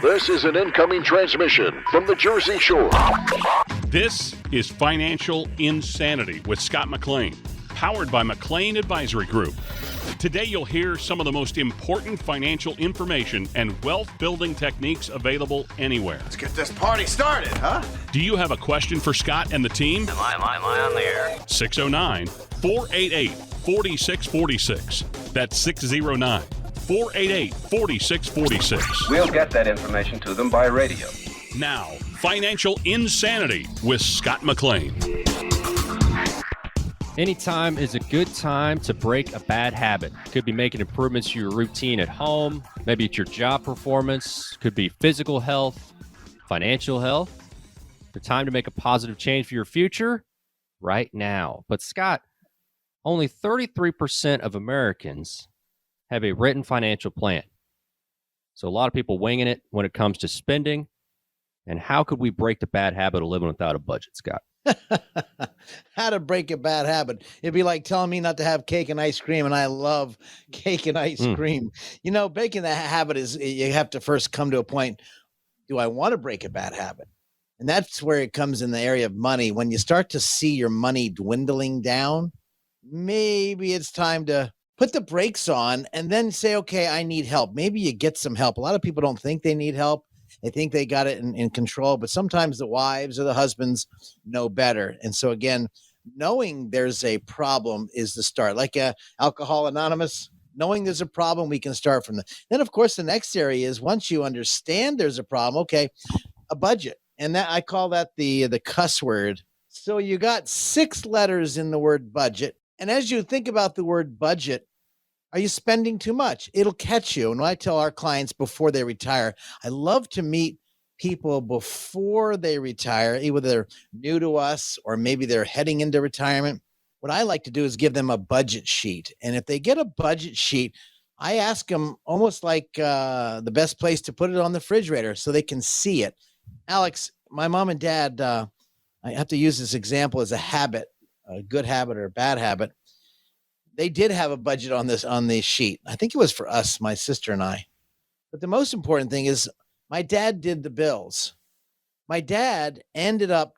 This is an incoming transmission from the Jersey Shore. This is Financial Insanity with Scott McLean, powered by McLean Advisory Group. Today you'll hear some of the most important financial information and wealth-building techniques available anywhere. Let's get this party started, huh? Do you have a question for Scott and the team? Am I on the air? 609-488-4646. That's 609-488-4646. We'll get that information to them by radio. Now, Financial Insanity with Scott McLean. Anytime is a good time to break a bad habit. Could be making improvements to your routine at home. Maybe it's your job performance. Could be physical health, financial health. The time to make a positive change for your future right now. But Scott, only 33% of Americans have a written financial plan. So a lot of people winging it when it comes to spending. And how could we break the bad habit of living without a budget, Scott? How to break a bad habit. It'd be like telling me not to have cake and ice cream, and I love cake and ice cream. You know, breaking that habit is, you have to first come to a point, do I want to break a bad habit? And that's where it comes in the area of money. When you start to see your money dwindling down, maybe it's time to put the brakes on and then say, okay, I need help. Maybe you get some help. A lot of people don't think they need help. They think they got it in control, but sometimes the wives or the husbands know better. And so again, knowing there's a problem is the start. Like Alcohol Anonymous, knowing there's a problem, we can start from that. Then of course, the next area is once you understand there's a problem, okay, a budget. And that I call that the cuss word. So you got 6 letters in the word budget. And as you think about the word budget, are you spending too much? It'll catch you. And when I tell our clients before they retire, I love to meet people before they retire, either they're new to us or maybe they're heading into retirement. What I like to do is give them a budget sheet. And if they get a budget sheet, I ask them almost like the best place to put it on the refrigerator so they can see it. Alex, my mom and dad, I have to use this example as a habit, a good habit or a bad habit. They did have a budget on the sheet. I think it was for us, my sister and I. But the most important thing is my dad did the bills. My dad ended up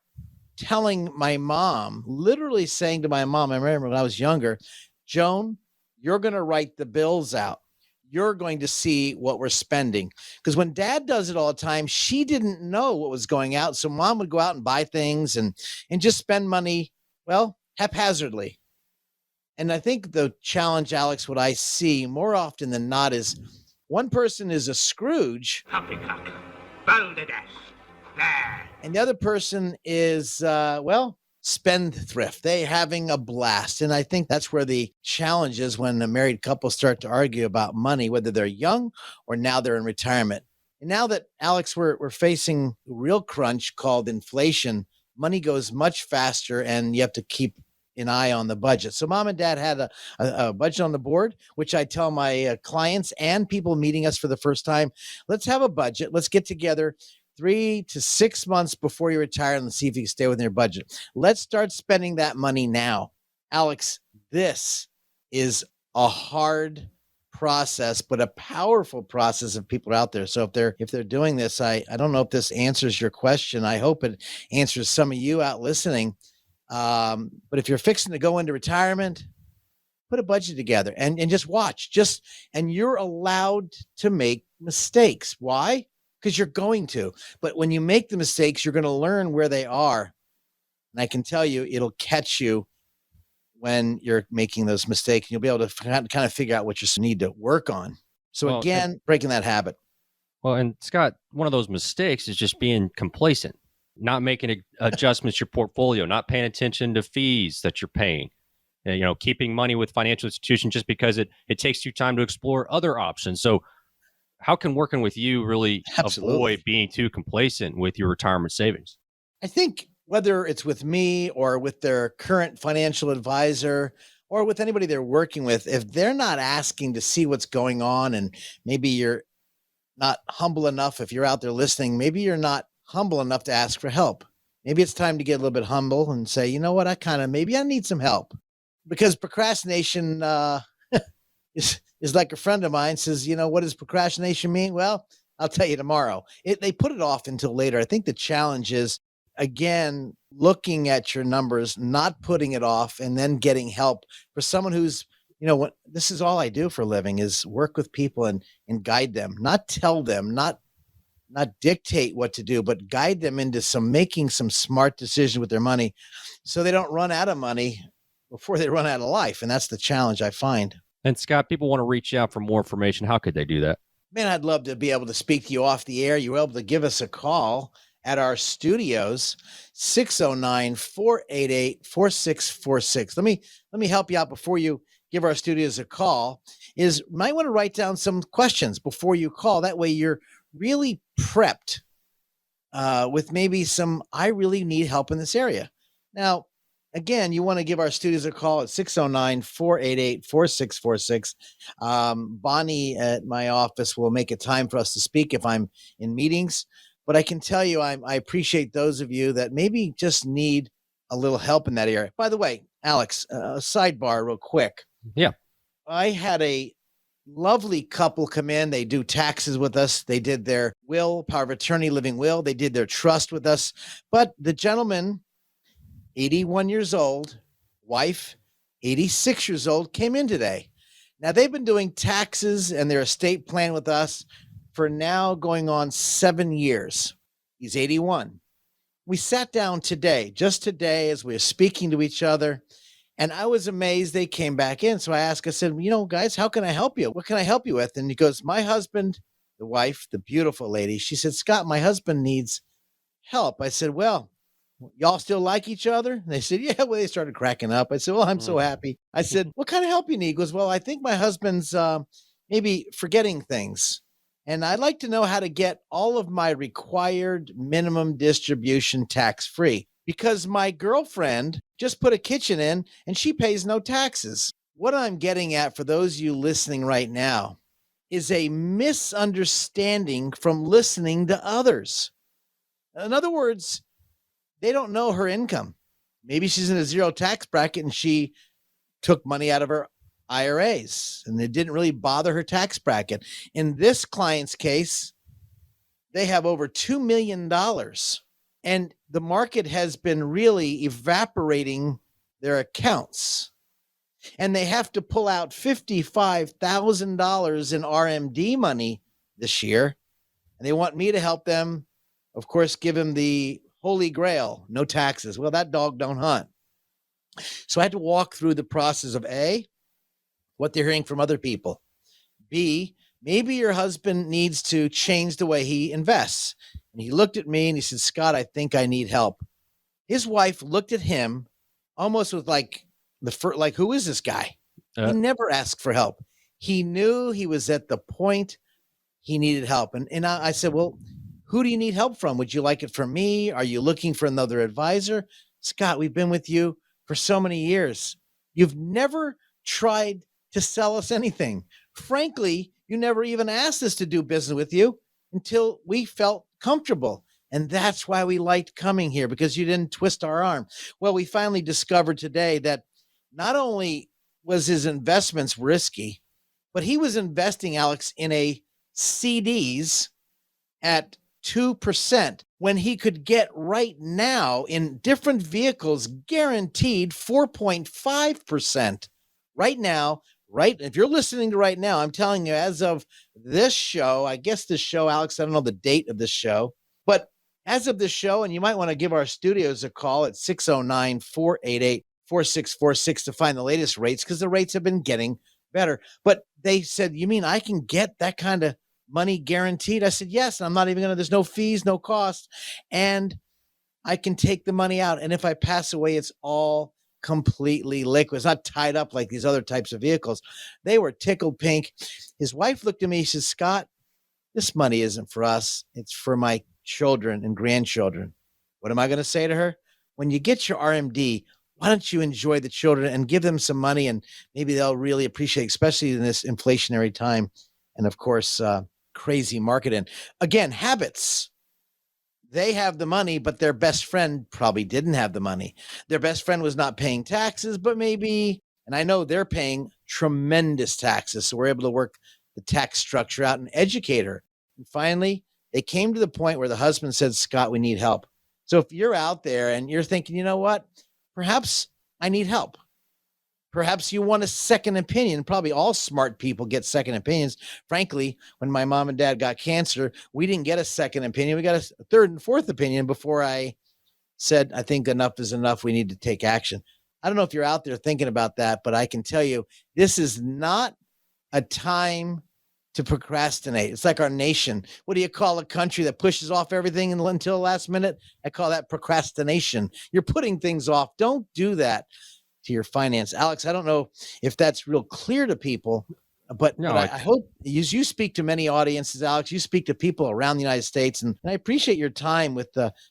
telling my mom, literally saying to my mom, I remember when I was younger, Joan, you're going to write the bills out. You're going to see what we're spending. Because when dad does it all the time, she didn't know what was going out. So mom would go out and buy things and just spend money, well, haphazardly. And I think the challenge, Alex, what I see more often than not is one person is a Scrooge. Poppycock. Balderdash. There. And the other person is, spendthrift. They having a blast. And I think that's where the challenge is when a married couple start to argue about money, whether they're young or now they're in retirement. And now that, Alex, we're facing a real crunch called inflation, money goes much faster and you have to keep an eye on the budget. So mom and dad had a budget on the board, which I tell my clients and people meeting us for the first time, let's have a budget. Let's get together 3 to 6 months before you retire and see if you can stay within your budget. Let's start spending that money now. Alex, this is a hard process, but a powerful process of people out there. So if they're doing this, I don't know if this answers your question. I hope it answers some of you out listening. But if you're fixing to go into retirement, put a budget together and just watch. And you're allowed to make mistakes. Why? Because you're going to. But when you make the mistakes, you're going to learn where they are. And I can tell you, it'll catch you when you're making those mistakes. You'll be able to kind of figure out what you need to work on. So breaking that habit. Well, and Scott, one of those mistakes is just being complacent. Not making adjustments to your portfolio, not paying attention to fees that you're paying, keeping money with financial institutions just because it takes you time to explore other options. So how can working with you really avoid being too complacent with your retirement savings? I think whether it's with me or with their current financial advisor or with anybody they're working with, if they're not asking to see what's going on and maybe you're not humble enough, if you're out there listening, maybe you're not humble enough to ask for help. Maybe it's time to get a little bit humble and say, you know what, maybe I need some help. Because procrastination is like a friend of mine says, what does procrastination mean? Well, I'll tell you tomorrow. They put it off until later. I think the challenge is, again, looking at your numbers, not putting it off, and then getting help for someone who's, this is all I do for a living is work with people and guide them, not tell them, not dictate what to do, but guide them into making some smart decisions with their money so they don't run out of money before they run out of life. And that's the challenge I find. And Scott, people want to reach out for more information. How could they do that? Man, I'd love to be able to speak to you off the air. You were able to give us a call at our studios, 609-488-4646. Let me help you out before you give our studios a call. You might want to write down some questions before you call. That way you're really prepped with maybe I really need help in this area. Now, again, you want to give our studios a call at 609-488-4646. Bonnie at my office will make a time for us to speak if I'm in meetings. But I can tell you, I appreciate those of you that maybe just need a little help in that area. By the way, Alex, a sidebar real quick. Yeah. I had a lovely couple come in. They do taxes with us. They did their will, power of attorney, living will. They did their trust with us. But the gentleman, 81 years old, wife, 86 years old, came in today. Now, they've been doing taxes and their estate plan with us for now going on 7 years. He's 81. We sat down just today, as we were speaking to each other, and I was amazed they came back in. So I said, guys, how can I help you? What can I help you with? And he goes, my husband, the wife, the beautiful lady, she said, Scott, my husband needs help. I said, well, y'all still like each other? And they said, yeah. Well, they started cracking up. I said, well, I'm so happy. I said, what kind of help you need? He goes, well, I think my husband's maybe forgetting things. And I'd like to know how to get all of my required minimum distribution tax-free, because my girlfriend just put a kitchen in and she pays no taxes. What I'm getting at, for those of you listening right now, is a misunderstanding from listening to others. In other words, they don't know her income. Maybe she's in a zero tax bracket and she took money out of her IRAs and it didn't really bother her tax bracket. In this client's case, they have over $2 million and the market has been really evaporating their accounts. And they have to pull out $55,000 in RMD money this year. And they want me to help them, of course, give them the Holy Grail, no taxes. Well, that dog don't hunt. So I had to walk through the process of A, what they're hearing from other people. B, maybe your husband needs to change the way he invests. And he looked at me and he said, Scott, I think I need help. His wife looked at him almost with who is this guy? He never asked for help. He knew he was at the point he needed help. And I said, well, who do you need help from? Would you like it from me? Are you looking for another advisor? Scott, we've been with you for so many years. You've never tried to sell us anything. Frankly, you never even asked us to do business with you until we felt comfortable. And that's why we liked coming here, because you didn't twist our arm. Well, we finally discovered today that not only was his investments risky, but he was investing, Alex, in a CDs at 2% when he could get right now in different vehicles guaranteed 4.5% right now. Right. If you're listening to right now, I'm telling you, as of this show, I guess this show, Alex, I don't know the date of this show, but as of this show, and you might want to give our studios a call at 609-488-4646 to find the latest rates, because the rates have been getting better. But they said, you mean I can get that kind of money guaranteed? I said, yes. And I'm not even going to, there's no fees, no cost. And I can take the money out. And if I pass away, it's all completely liquid. It's not tied up like these other types of vehicles. They were tickled pink. His wife looked at me. She said, Scott, this money isn't for us. It's for my children and grandchildren. What am I going to say to her? When you get your RMD, why don't you enjoy the children and give them some money, and maybe they'll really appreciate, especially in this inflationary time. And of course, crazy market. And again, habits. They have the money, but their best friend probably didn't have the money. Their best friend was not paying taxes, but maybe, and I know they're paying tremendous taxes. So we're able to work the tax structure out and educate her. And finally, they came to the point where the husband said, Scott, we need help. So if you're out there and you're thinking, you know what, perhaps I need help. Perhaps you want a second opinion. Probably all smart people get second opinions. Frankly, when my mom and dad got cancer, we didn't get a second opinion. We got a third and fourth opinion before I said, I think enough is enough. We need to take action. I don't know if you're out there thinking about that, but I can tell you this is not a time to procrastinate. It's like our nation. What do you call a country that pushes off everything until the last minute? I call that procrastination. You're putting things off. Don't do that to your finance. Alex, I don't know if that's real clear to people, but I hope as you speak to many audiences, Alex, you speak to people around the United States, and I appreciate your time with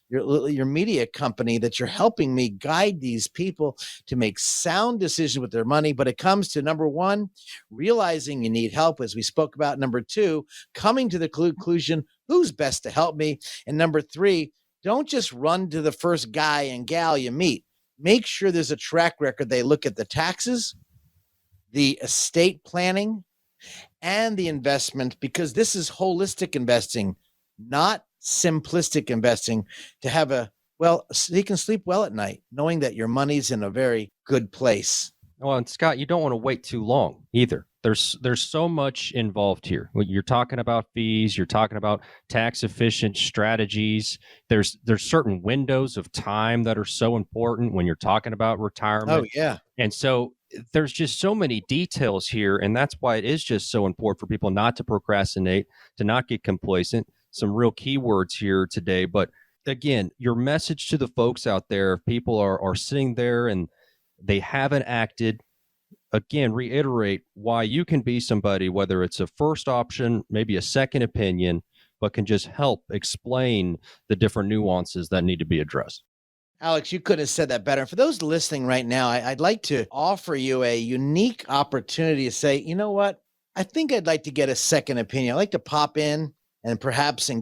your media company that you're helping me guide these people to make sound decisions with their money. But it comes to number one, realizing you need help, as we spoke about. Number two, coming to the conclusion, who's best to help me? And number three, don't just run to the first guy and gal you meet. Make sure there's a track record. They look at the taxes, the estate planning, and the investment, because this is holistic investing, not simplistic investing, to have so you can sleep well at night, knowing that your money's in a very good place. Well, and Scott, you don't want to wait too long either. There's so much involved here. You're talking about fees, you're talking about tax efficient strategies. There's certain windows of time that are so important when you're talking about retirement. Oh, yeah. And so there's just so many details here, and that's why it is just so important for people not to procrastinate, to not get complacent. Some real keywords here today. But again, your message to the folks out there, if people are sitting there and they haven't acted, again, reiterate why you can be somebody, whether it's a first option, maybe a second opinion, but can just help explain the different nuances that need to be addressed. Alex, you couldn't have said that better. For those listening right now, I'd like to offer you a unique opportunity to say, you know what? I think I'd like to get a second opinion. I'd like to pop in and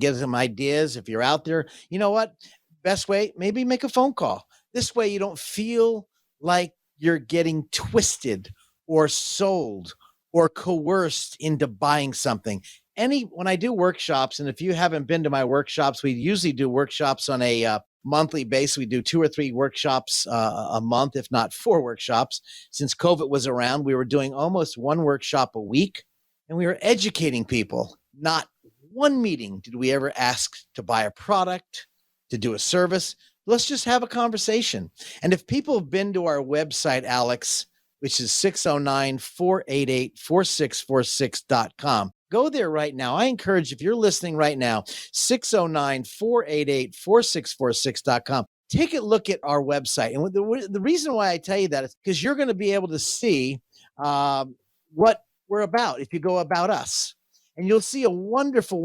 get some ideas. If you're out there, you know what? Best way, maybe make a phone call. This way you don't feel like you're getting twisted or sold or coerced into buying something. When I do workshops, and if you haven't been to my workshops, we usually do workshops on a monthly basis. We do 2 or 3 workshops a month, if not 4 workshops. Since COVID was around, we were doing almost 1 workshop a week, and we were educating people. Not one meeting did we ever ask to buy a product, to do a service. Let's just have a conversation. And if people have been to our website, Alex, which is 609-488-4646.com, go there right now. I encourage, if you're listening right now, 609-488-4646.com. Take a look at our website. And the reason why I tell you that is because you're going to be able to see what we're about if you go about us. And you'll see a wonderful,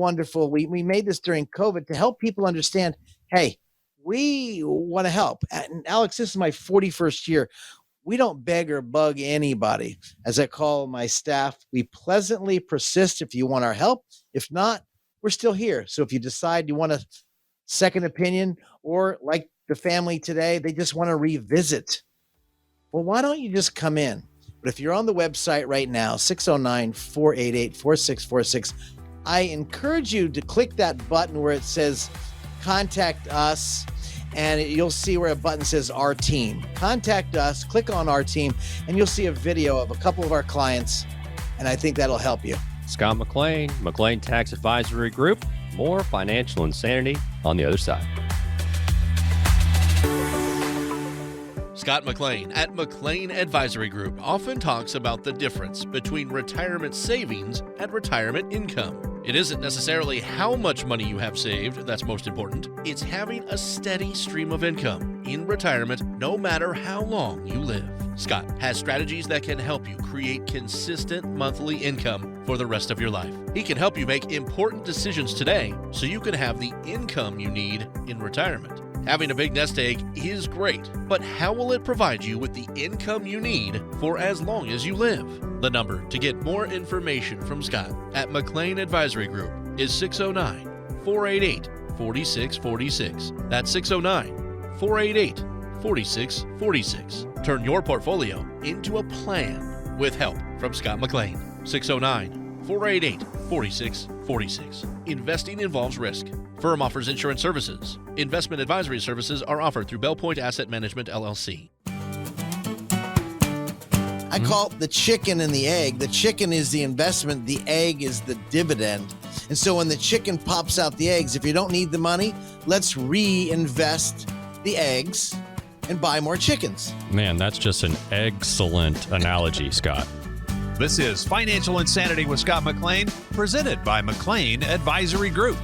we made this during COVID to help people understand, hey, we want to help. And Alex, this is my 41st year. We don't beg or bug anybody. As I call my staff, we pleasantly persist if you want our help. If not, we're still here. So if you decide you want a second opinion, or like the family today, they just want to revisit, well, why don't you just come in? But if you're on the website right now, 609-488-4646, I encourage you to click that button where it says contact us, and you'll see where a button says our team. Contact us, click on our team, and you'll see a video of a couple of our clients, and I think that'll help you. Scott McLean, McLean Tax Advisory Group. More financial insanity on the other side. Scott McLean at McLean Advisory Group often talks about the difference between retirement savings and retirement income. It isn't necessarily how much money you have saved that's most important. It's having a steady stream of income in retirement no matter how long you live. Scott has strategies that can help you create consistent monthly income for the rest of your life. He can help you make important decisions today so you can have the income you need in retirement. Having a big nest egg is great, but how will it provide you with the income you need for as long as you live? The number to get more information from Scott at McLean Advisory Group is 609-488-4646. That's 609-488-4646. Turn your portfolio into a plan with help from Scott McLean. 609-488-4646. 488 4646. Investing involves risk. Firm offers insurance services. Investment advisory services are offered through Bell Point Asset Management, LLC. I call it the chicken and the egg. The chicken is the investment. The egg is the dividend. And so when the chicken pops out the eggs, if you don't need the money, let's reinvest the eggs and buy more chickens. Man, that's just an excellent analogy, Scott. This is Financial Insanity with Scott McLean, presented by McLean Advisory Group.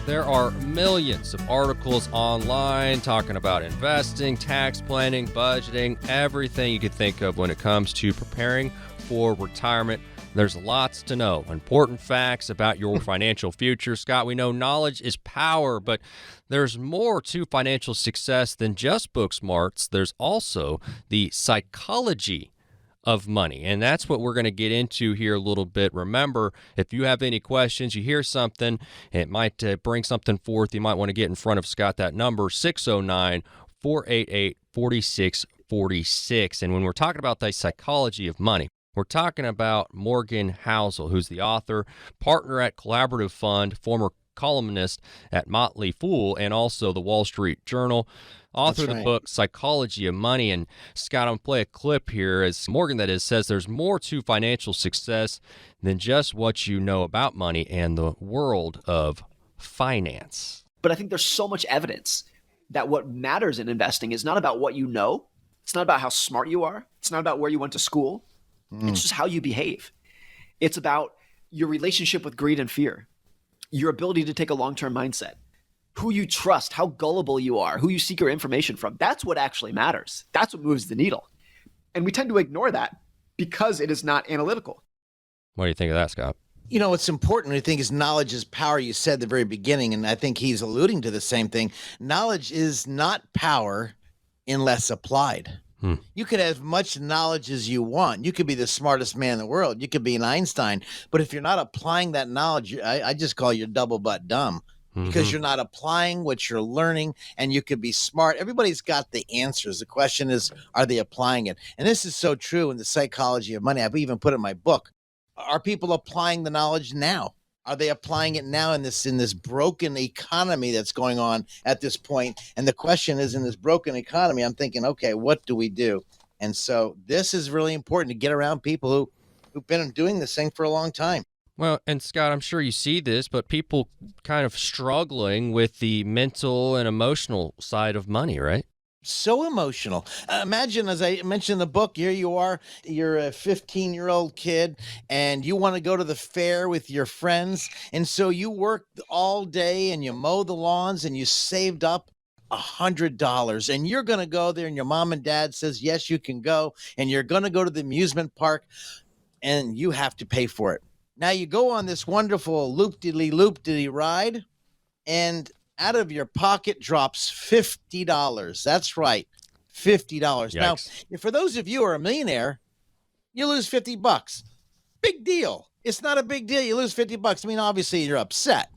There are millions of articles online talking about investing, tax planning, budgeting, everything you could think of when it comes to preparing for retirement. There's lots to know. Important facts about your financial future. Scott, we know knowledge is power, but there's more to financial success than just book smarts. There's also the psychology of money. And that's what we're going to get into here a little bit. Remember, if you have any questions, you hear something, it might bring something forth, you might want to get in front of Scott. That number, 609-488-4646. And when we're talking about the psychology of money, we're talking about Morgan Housel, who's the author, partner at Collaborative Fund, former columnist at Motley Fool, and also the Wall Street Journal. Author of the book, Psychology of Money. And Scott, I'm going to play a clip here as Morgan, that is, says there's more to financial success than just what you know about money and the world of finance. But I think there's so much evidence that what matters in investing is not about what you know. It's not about how smart you are. It's not about where you went to school. It's just how you behave. It's about your relationship with greed and fear, your ability to take a long-term mindset, who you trust, how gullible you are, who you seek your information from. That's what actually matters. That's what moves the needle. And we tend to ignore that because it is not analytical. What do you think of that, Scott? You know, what's important, I think, is knowledge is power. You said at the very beginning, and I think he's alluding to the same thing. Knowledge is not power unless applied. You could have as much knowledge as you want. You could be the smartest man in the world. You could be an Einstein. But if you're not applying that knowledge, I just call you double butt dumb. Because you're not applying what you're learning, and you could be smart. Everybody's got the answers. The question is, are they applying it? And this is so true in the psychology of money. I've even put it in my book. Are people applying the knowledge now? Are they applying it now in this broken economy that's going on at this point? And the question is, in this broken economy, I'm thinking, okay, what do we do? And so this is really important to get around people who've been doing this thing for a long time. Well, and Scott, I'm sure you see this, but people kind of struggling with the mental and emotional side of money, right? So emotional. Imagine, as I mentioned in the book, here you are, you're a 15-year-old kid, and you want to go to the fair with your friends. And so you work all day and you mow the lawns and you saved up $100, and you're going to go there, and your mom and dad says, yes, you can go. And you're going to go to the amusement park, and you have to pay for it. Now you go on this wonderful loop-de-lee ride, and out of your pocket drops $50. That's right, $50. Yikes. Now, for those of you who are a millionaire, you lose $50. Big deal. It's not a big deal. You lose $50. I mean, obviously you're upset.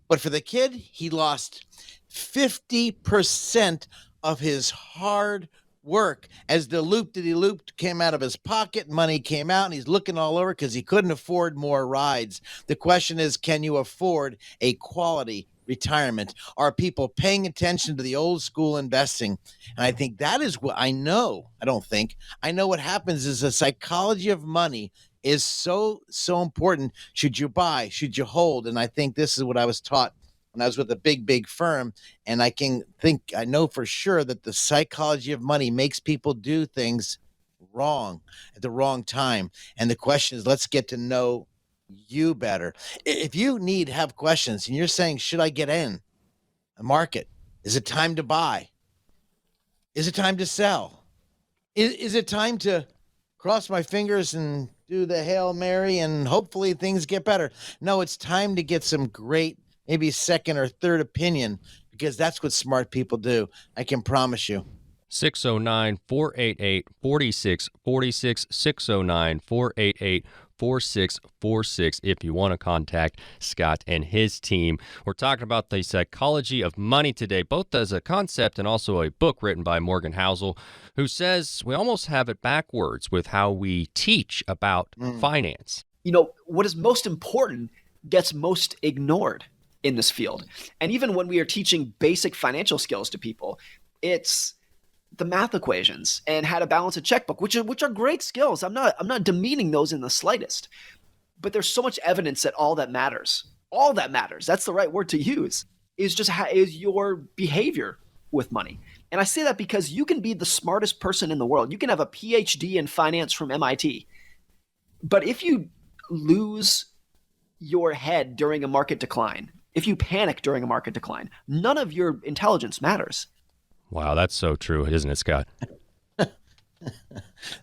But for the kid, he lost 50% of his hard work as the loop came out of his pocket, money came out, and he's looking all over because he couldn't afford more rides. The question is, can you afford a quality retirement? Are people paying attention to the old school investing? And I think that is what I know. I know what happens is the psychology of money is so important. Should you buy? Should you hold? And I think this is what I was taught when I was with a big firm. And I know for sure that the psychology of money makes people do things wrong at the wrong time. And the question is, let's get to know you better. If you have questions and you're saying, should I get in a market? Is it time to buy? Is it time to sell? Is it time to cross my fingers and do the Hail Mary and hopefully things get better? No, it's time to get some great, maybe second or third opinion, because that's what smart people do. I can promise you. 609-488-4646, 609-488-4646 if you want to contact Scott and his team. We're talking about the psychology of money today, both as a concept and also a book written by Morgan Housel, who says we almost have it backwards with how we teach about finance. what is most important gets most ignored in this field. And even when we are teaching basic financial skills to people, it's the math equations and how to balance a checkbook, which are great skills. I'm not demeaning those in the slightest. But there's so much evidence that all that matters, that's the right word to use, is just is your behavior with money. And I say that because you can be the smartest person in the world. You can have a PhD in finance from MIT. But if you lose your head during a market decline, if you panic during a market decline, none of your intelligence matters. Wow, that's so true, isn't it, Scott?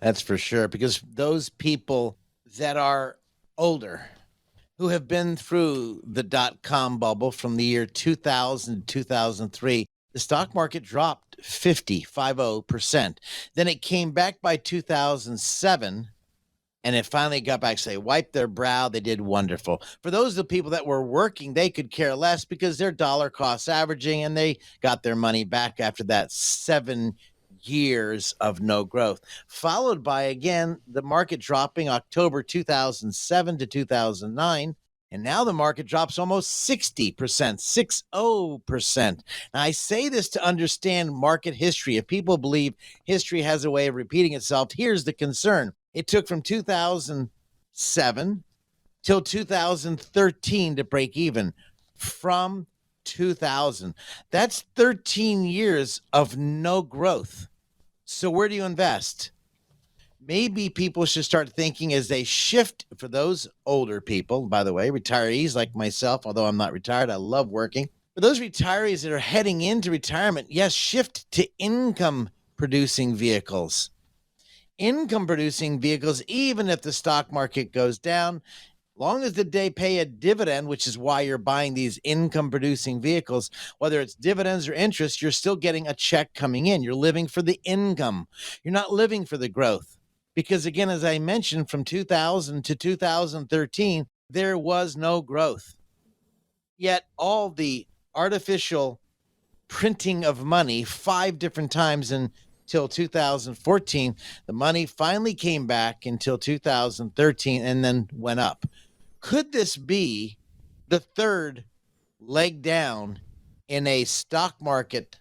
That's for sure, because those people that are older, who have been through the dot-com bubble from the year 2000 to 2003, the stock market dropped 50%. Then it came back by 2007, and it finally got back. So they wiped their brow. They did wonderful. For those of the people that were working, they could care less because they're dollar cost averaging, and they got their money back after that 7 years of no growth, followed by, again, the market dropping October 2007 to 2009. And now the market drops almost 60%, 60%. Now, I say this to understand market history. If people believe history has a way of repeating itself, here's the concern. It took from 2007 till 2013 to break even. From 2000. That's 13 years of no growth. So where do you invest? Maybe people should start thinking as they shift, for those older people, by the way, retirees like myself, although I'm not retired, I love working. For those retirees that are heading into retirement, yes, shift to income-producing vehicles. Income-producing vehicles, even if the stock market goes down, long as they pay a dividend, which is why you're buying these income-producing vehicles, whether it's dividends or interest, you're still getting a check coming in. You're living for the income. You're not living for the growth. Because again, as I mentioned, from 2000 to 2013, there was no growth. Yet all the artificial printing of money 5 different times until 2014, the money finally came back until 2013 and then went up. Could this be the third leg down in a stock market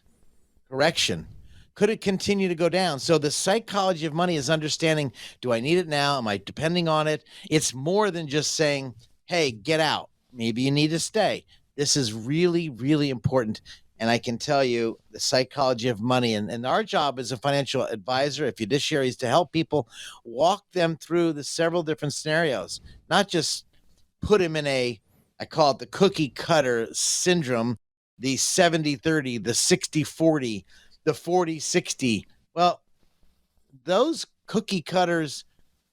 correction? Could it continue to go down? So the psychology of money is understanding, do I need it now? Am I depending on it? It's more than just saying, hey, get out. Maybe you need to stay. This is really, really important. And I can tell you the psychology of money. And our job as a financial advisor, a fiduciary, is to help people walk them through the several different scenarios, not just put them in I call it the cookie cutter syndrome, the 70-30, the 60-40, the 40-60. Well, those cookie cutters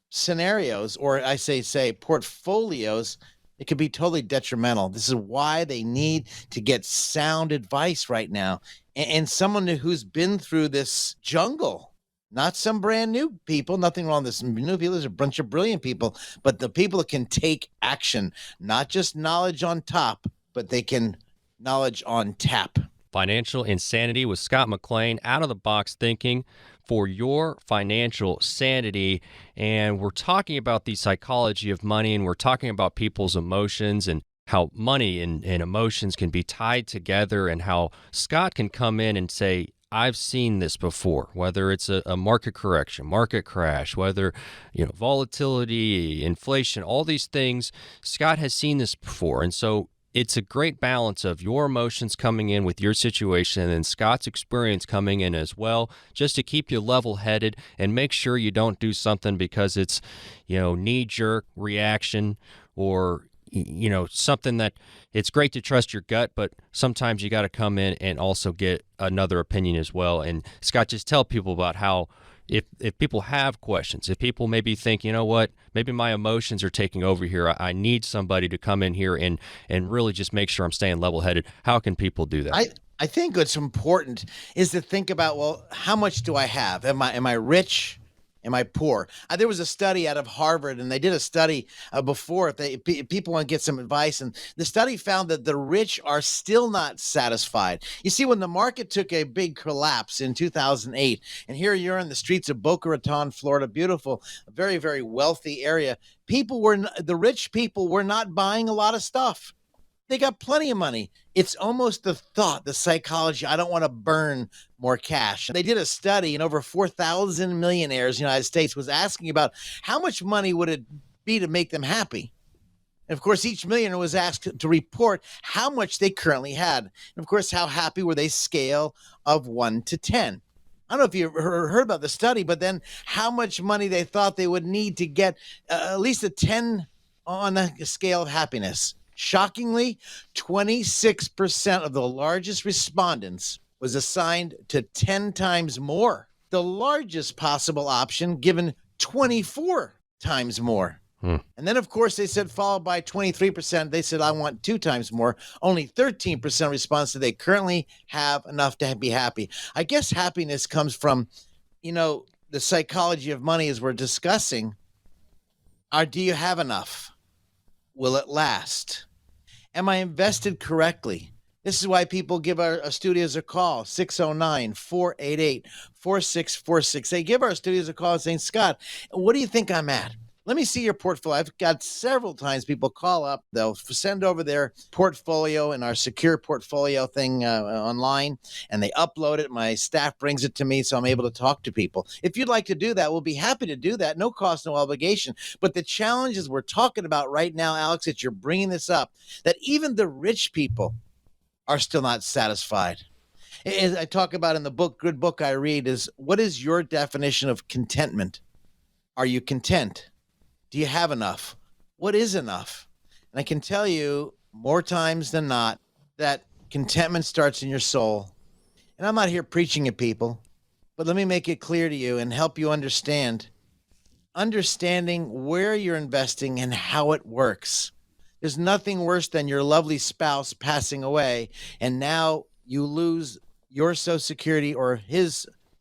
scenarios, or I say portfolios, it could be totally detrimental. This is why they need to get sound advice right now. And someone who's been through this jungle, not some brand new people, nothing wrong with this new people. There's a bunch of brilliant people, but the people that can take action, not just knowledge on top, but they can knowledge on tap. Financial Insanity with Scott McLean, out-of-the-box thinking for your financial sanity. And we're talking about the psychology of money, and we're talking about people's emotions and how money and emotions can be tied together, and how Scott can come in and say, I've seen this before, whether it's a market correction, market crash, whether, volatility, inflation, all these things. Scott has seen this before. And so it's a great balance of your emotions coming in with your situation and Scott's experience coming in as well, just to keep you level-headed and make sure you don't do something because it's, knee-jerk reaction, or, something that it's great to trust your gut, but sometimes you got to come in and also get another opinion as well. And Scott, just tell people about how if people have questions, if people maybe think, maybe my emotions are taking over here, I need somebody to come in here and really just make sure I'm staying level-headed. How can people do that? I think what's important is to think about, well, how much do I have? Am I rich? Am I poor? There was a study out of Harvard, and they did a study before if people want to get some advice, and the study found that the rich are still not satisfied. You see, when the market took a big collapse in 2008, and here you're in the streets of Boca Raton, Florida, beautiful, very, very wealthy area, the rich people were not buying a lot of stuff. They got plenty of money. It's almost the thought, the psychology, I don't want to burn more cash. They did a study, and over 4,000 millionaires in the United States was asking about how much money would it be to make them happy. And of course, each millionaire was asked to report how much they currently had. And of course, how happy were they, scale of 1 to 10. I don't know if you heard about the study, but then how much money they thought they would need to get at least a 10 on the scale of happiness. Shockingly, 26% of the largest respondents was assigned to 10 times more. The largest possible option given 24 times more. And then, of course, they said, followed by 23%, they said, I want 2 times more. Only 13% response to they currently have enough to be happy. I guess happiness comes from, the psychology of money as we're discussing. Do you have enough? Will it last? Am I invested correctly? This is why people give our studios a call, 609-488-4646. They give our studios a call saying, Scott, what do you think I'm at? Let me see your portfolio. I've got several times people call up. They'll send over their portfolio in our secure portfolio thing online, and they upload it. My staff brings it to me, so I'm able to talk to people. If you'd like to do that, we'll be happy to do that. No cost, no obligation. But the challenges we're talking about right now, Alex, that you're bringing this up, that even the rich people are still not satisfied. As I talk about in the book, good book I read, is what is your definition of contentment? Are you content? Do you have enough? What is enough? And I can tell you more times than not that contentment starts in your soul. And I'm not here preaching at people, but let me make it clear to you and help you understanding where you're investing and how it works. There's nothing worse than your lovely spouse passing away, and now you lose your Social Security or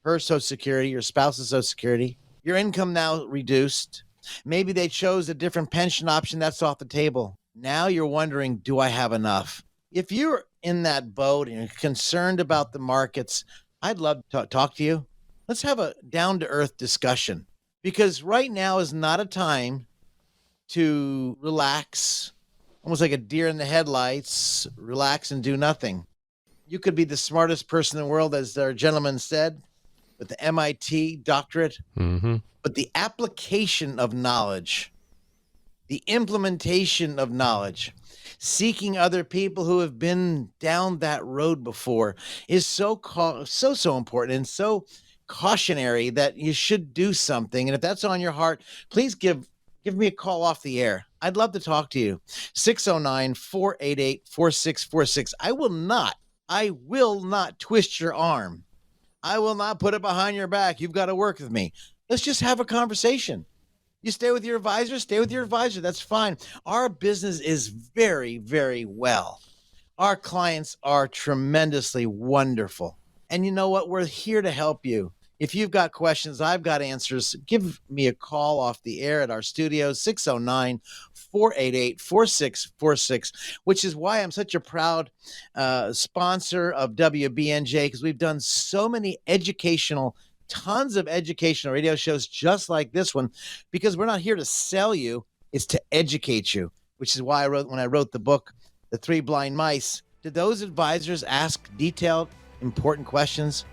her Social Security, your spouse's Social Security. Your income now reduced. Maybe they chose a different pension option that's off the table. Now you're wondering, do I have enough? If you're in that boat and you're concerned about the markets, I'd love to talk to you. Let's have a down-to-earth discussion, because right now is not a time to relax, almost like a deer in the headlights, relax and do nothing. You could be the smartest person in the world, as our gentleman said, with the MIT doctorate. Mm-hmm. But the application of knowledge, the implementation of knowledge, seeking other people who have been down that road before is so important and so cautionary that you should do something. And if that's on your heart, please give me a call off the air. I'd love to talk to you. 609-488-4646. I will not twist your arm. I will not put it behind your back. You've got to work with me. Let's just have a conversation. You stay with your advisor, That's fine. Our business is very, very well. Our clients are tremendously wonderful. And you know what? We're here to help you. If you've got questions, I've got answers. Give me a call off the air at our studio, 609-488-4646, which is why I'm such a proud sponsor of WBNJ, because we've done so many tons of educational radio shows just like this one, because we're not here to sell you, it's to educate you, which is why when I wrote the book, The 3 Blind Mice, did those advisors ask detailed, important questions?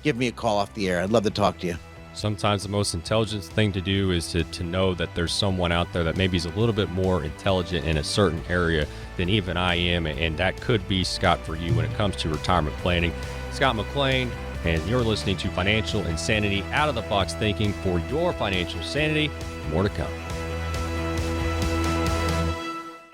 Give me a call off the air. I'd love to talk to you. Sometimes the most intelligent thing to do is to know that there's someone out there that maybe is a little bit more intelligent in a certain area than even I am, and that could be Scott for you when it comes to retirement planning. Scott McLean, and you're listening to Financial Insanity, out of the box thinking for your financial sanity. More to come.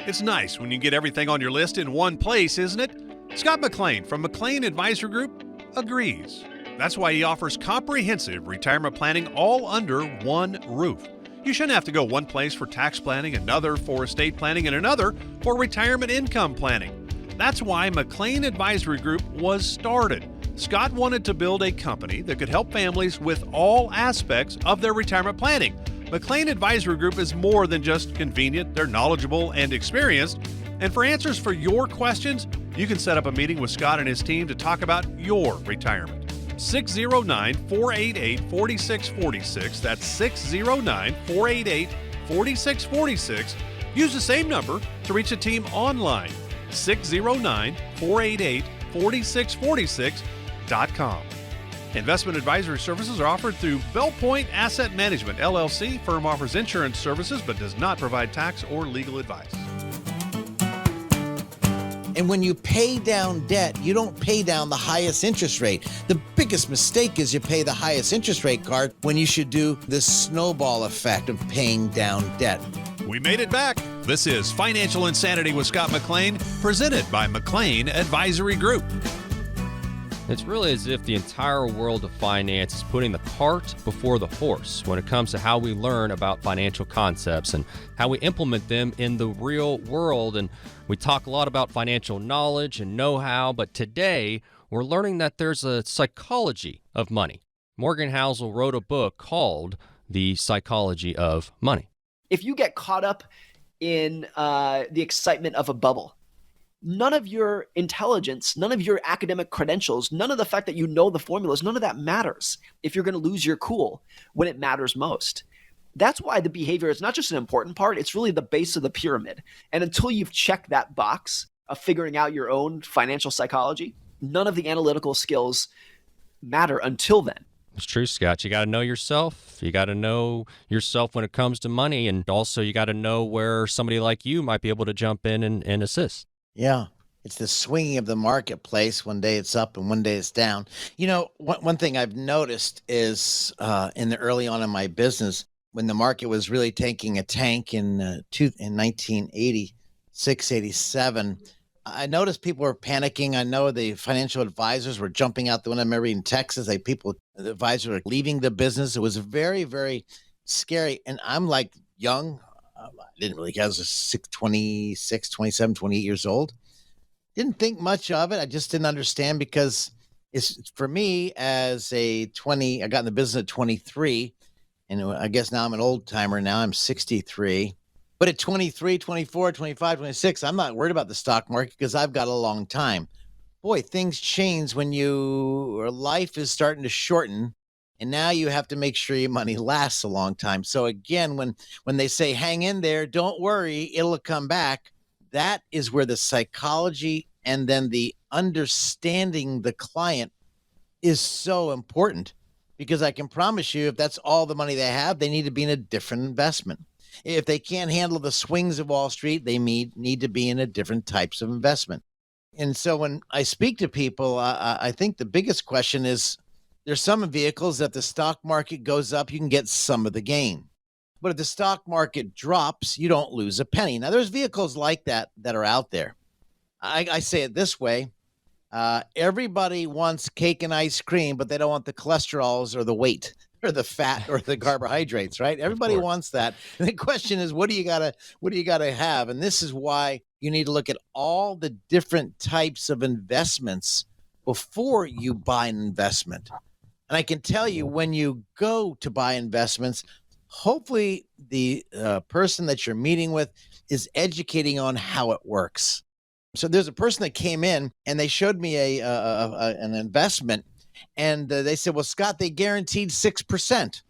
It's nice when you get everything on your list in one place, isn't it? Scott McLean from McLean Advisory Group agrees. That's why he offers comprehensive retirement planning all under one roof. You shouldn't have to go one place for tax planning, another for estate planning, and another for retirement income planning. That's why McLean Advisory Group was started. Scott wanted to build a company that could help families with all aspects of their retirement planning. McLean Advisory Group is more than just convenient. They're knowledgeable and experienced. And for answers for your questions, you can set up a meeting with Scott and his team to talk about your retirement. 609-488-4646. That's 609-488-4646. Use the same number to reach the team online. 609-488-4646.com. Investment advisory services are offered through Bell Point Asset Management, LLC. Firm offers insurance services but does not provide tax or legal advice. And when you pay down debt, you don't pay down the highest interest rate. The biggest mistake is you pay the highest interest rate card when you should do the snowball effect of paying down debt. We made it back. This is Financial Insanity with Scott McLean, presented by McLean Advisory Group. It's really as if the entire world of finance is putting the cart before the horse when it comes to how we learn about financial concepts and how we implement them in the real world. And we talk a lot about financial knowledge and know-how, but today we're learning that there's a psychology of money. Morgan Housel wrote a book called The Psychology of Money. If you get caught up in the excitement of a bubble, none of your intelligence, none of your academic credentials, none of the fact that you know the formulas, none of that matters if you're going to lose your cool when it matters most. That's why the behavior is not just an important part, it's really the base of the pyramid. And until you've checked that box of figuring out your own financial psychology, none of the analytical skills matter until then. It's true, Scott. You got to know yourself. You got to know yourself when it comes to money. And also you got to know where somebody like you might be able to jump in and assist. Yeah, it's the swinging of the marketplace. One day it's up and one day it's down. You know, one thing I've noticed is in the early on in my business, when the market was really taking a tank in 1986, 87, I noticed people were panicking. I know the financial advisors were jumping out the window. I remember in Texas, the advisors were leaving the business. It was very, very scary. And I'm like young. I didn't really care. I was 26, 27, 28 years old. Didn't think much of it. I just didn't understand because it's for me as I got in the business at 23, and I guess now I'm an old timer now. I'm 63. But at 23, 24, 25, 26, I'm not worried about the stock market because I've got a long time. Boy, things change when your life is starting to shorten. And now you have to make sure your money lasts a long time. So again, when they say, hang in there, don't worry, it'll come back. That is where the psychology and then the understanding the client is so important, because I can promise you if that's all the money they have, they need to be in a different investment. If they can't handle the swings of Wall Street, they need to be in a different types of investment. And so when I speak to people, I think the biggest question is, there's some vehicles that the stock market goes up, you can get some of the gain. But if the stock market drops, you don't lose a penny. Now, there's vehicles like that are out there. I say it this way. Everybody wants cake and ice cream, but they don't want the cholesterols or the weight or the fat or the carbohydrates, right? Everybody wants that. And the question is, what do you gotta have? And this is why you need to look at all the different types of investments before you buy an investment. And I can tell you, when you go to buy investments, hopefully the person that you're meeting with is educating on how it works. So there's a person that came in and they showed me an investment, and they said, well, Scott, they guaranteed 6%.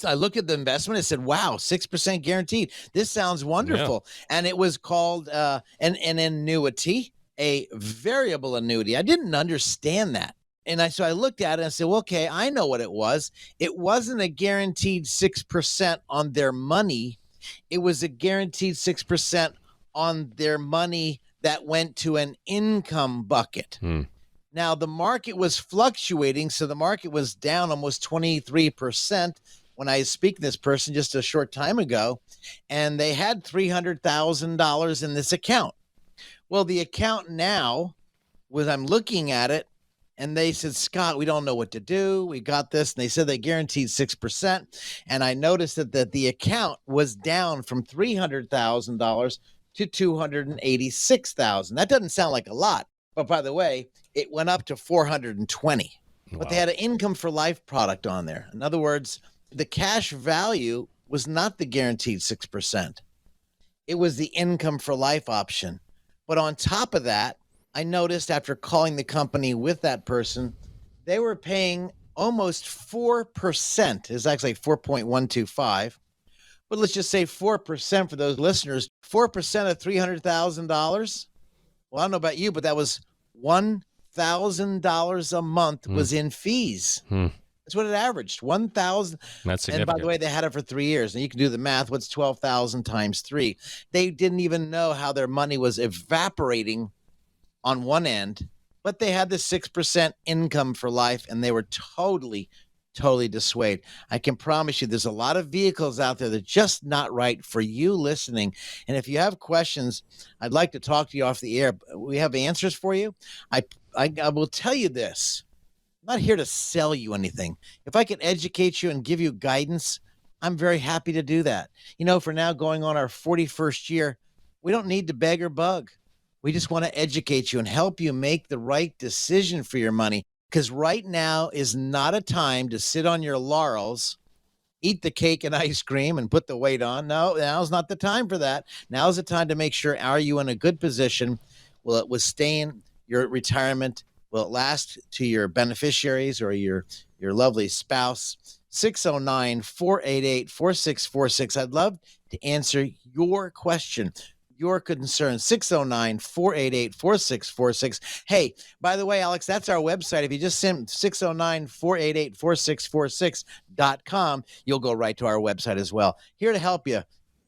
I looked at the investment and said, wow, 6% guaranteed. This sounds wonderful. Yeah. And it was called an annuity, a variable annuity. I didn't understand that. And so I looked at it and said, well, okay, I know what it was. It wasn't a guaranteed 6% on their money. It was a guaranteed 6% on their money that went to an income bucket. Now, the market was fluctuating, so the market was down almost 23% when I was speaking to this person just a short time ago, and they had $300,000 in this account. Well, the account now, I'm looking at it, and they said, Scott, we don't know what to do. We got this. And they said they guaranteed 6%. And I noticed that the account was down from $300,000 to $286,000. That doesn't sound like a lot, But by the way, it went up to 420. But they had an income for life product on there. In other words, the cash value was not the guaranteed 6%. It was the income for life option. But on top of that, I noticed after calling the company with that person, they were paying almost 4%. It's actually 4.125. But let's just say 4% for those listeners. 4% of $300,000. Well, I don't know about you, but that was $1,000 a month was in fees. That's what it averaged. 1,000. That's significant. And by the way, they had it for 3 years. And you can do the math. What's 12,000 times 3? They didn't even know how their money was evaporating on one end, but they had the 6% income for life, and they were totally dissuaded. I can promise you there's a lot of vehicles out there that are just not right for you listening. And if you have questions, I'd like to talk to you off the air. We have answers for you. I will tell you this. I'm not here to sell you anything. If I can educate you and give you guidance, I'm very happy to do that. For now going on our 41st year, we don't need to beg or bug. We just want to educate you and help you make the right decision for your money. Because right now is not a time to sit on your laurels, eat the cake and ice cream and put the weight on. No, now's not the time for that. Now's the time to make sure, are you in a good position? Will it withstand your retirement? Will it last to your beneficiaries or your lovely spouse? 609-488-4646. I'd love to answer your question, your concern. 609-488-4646. Hey, by the way, Alex, that's our website. If you just send 609-488-4646.com, you'll go right to our website as well. Here to help you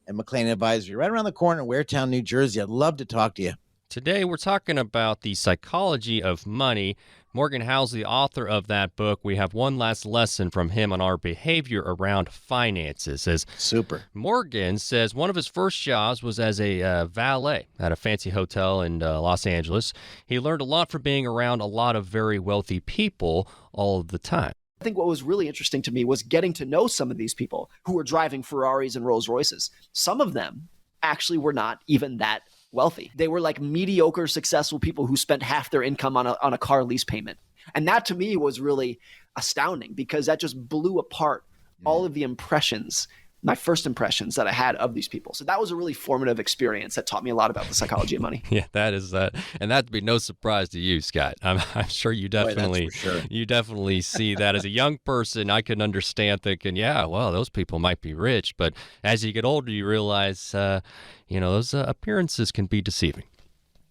at McLean Advisory, right around the corner in Waretown, New Jersey. I'd love to talk to you. Today, we're talking about the psychology of money. Morgan Howell's the author of that book. We have one last lesson from him on our behavior around finances. Super. Morgan says one of his first jobs was as a valet at a fancy hotel in Los Angeles. He learned a lot from being around a lot of very wealthy people all of the time. I think what was really interesting to me was getting to know some of these people who were driving Ferraris and Rolls Royces. Some of them actually were not even that wealthy. They were like mediocre, successful people who spent half their income on a car lease payment. And that to me was really astounding because that just blew apart all of the impressions, my first impressions that I had of these people. So that was a really formative experience that taught me a lot about the psychology of money. Yeah, that is that. And that'd be no surprise to you, Scott. I'm sure you definitely, you definitely see that as a young person. I can understand thinking, yeah, well, those people might be rich. But as you get older, you realize, those appearances can be deceiving.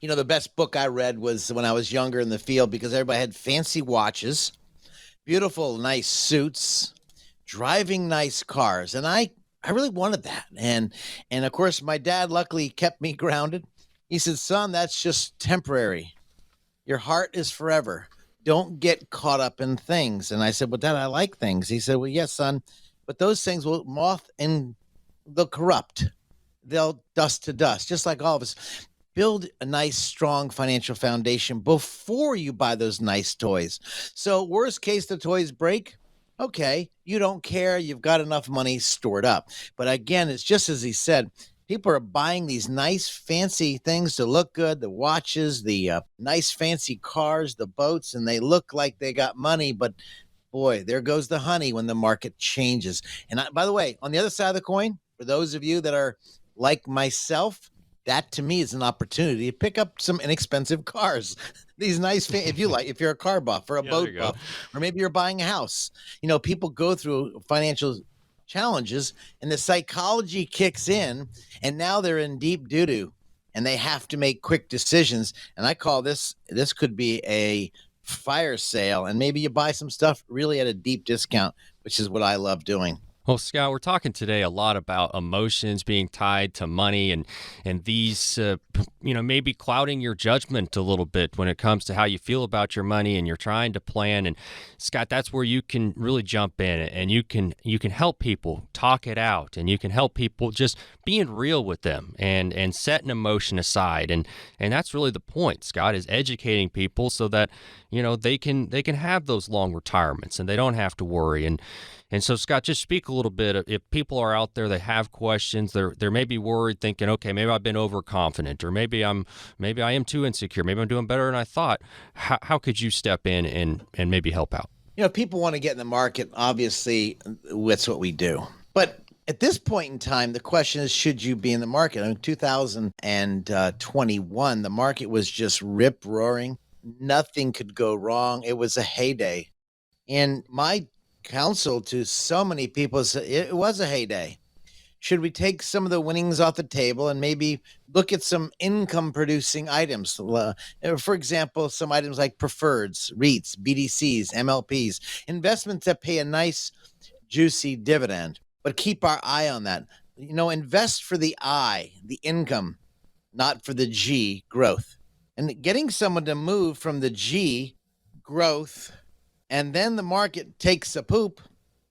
The best book I read was when I was younger in the field because everybody had fancy watches, beautiful, nice suits, driving nice cars. And I really wanted that. And of course, my dad luckily kept me grounded. He said, son, that's just temporary. Your heart is forever. Don't get caught up in things. And I said, well, Dad, I like things. He said, well, yes, son, but those things will moth and they'll corrupt. They'll dust to dust, just like all of us. Build a nice, strong financial foundation before you buy those nice toys. So worst case, the toys break. Okay, you don't care. You've got enough money stored up. But again, it's just as he said, people are buying these nice, fancy things to look good, the watches, the nice, fancy cars, the boats, and they look like they got money. But boy, there goes the honey when the market changes. And by the way, on the other side of the coin, for those of you that are like myself, that to me is an opportunity to pick up some inexpensive cars. These nice, if you're a car buff or a boat buff, or maybe you're buying a house. People go through financial challenges and the psychology kicks in and now they're in deep doo-doo and they have to make quick decisions. And I call this could be a fire sale. And maybe you buy some stuff really at a deep discount, which is what I love doing. Well, Scott, we're talking today a lot about emotions being tied to money and these, maybe clouding your judgment a little bit when it comes to how you feel about your money and you're trying to plan. And Scott, that's where you can really jump in and you can help people talk it out and you can help people just being real with them and setting emotion aside. And that's really the point, Scott, is educating people so that, they can have those long retirements and they don't have to worry. And so, Scott, just speak a little bit of, if people are out there, they have questions, they're maybe worried, thinking, okay, maybe I've been overconfident, or maybe I am too insecure, maybe I'm doing better than I thought. How could you step in and maybe help out? People want to get in the market. Obviously, that's what we do. But at this point in time, the question is, should you be in the market? In 2021, the market was just rip-roaring. Nothing could go wrong. It was a heyday. And my counsel to so many people is it was a heyday. Should we take some of the winnings off the table and maybe look at some income-producing items? For example, some items like preferreds, REITs, BDCs, MLPs, investments that pay a nice, juicy dividend. But keep our eye on that. Invest for the I, the income, not for the G, growth. And getting someone to move from the G, growth, and then the market takes a poop,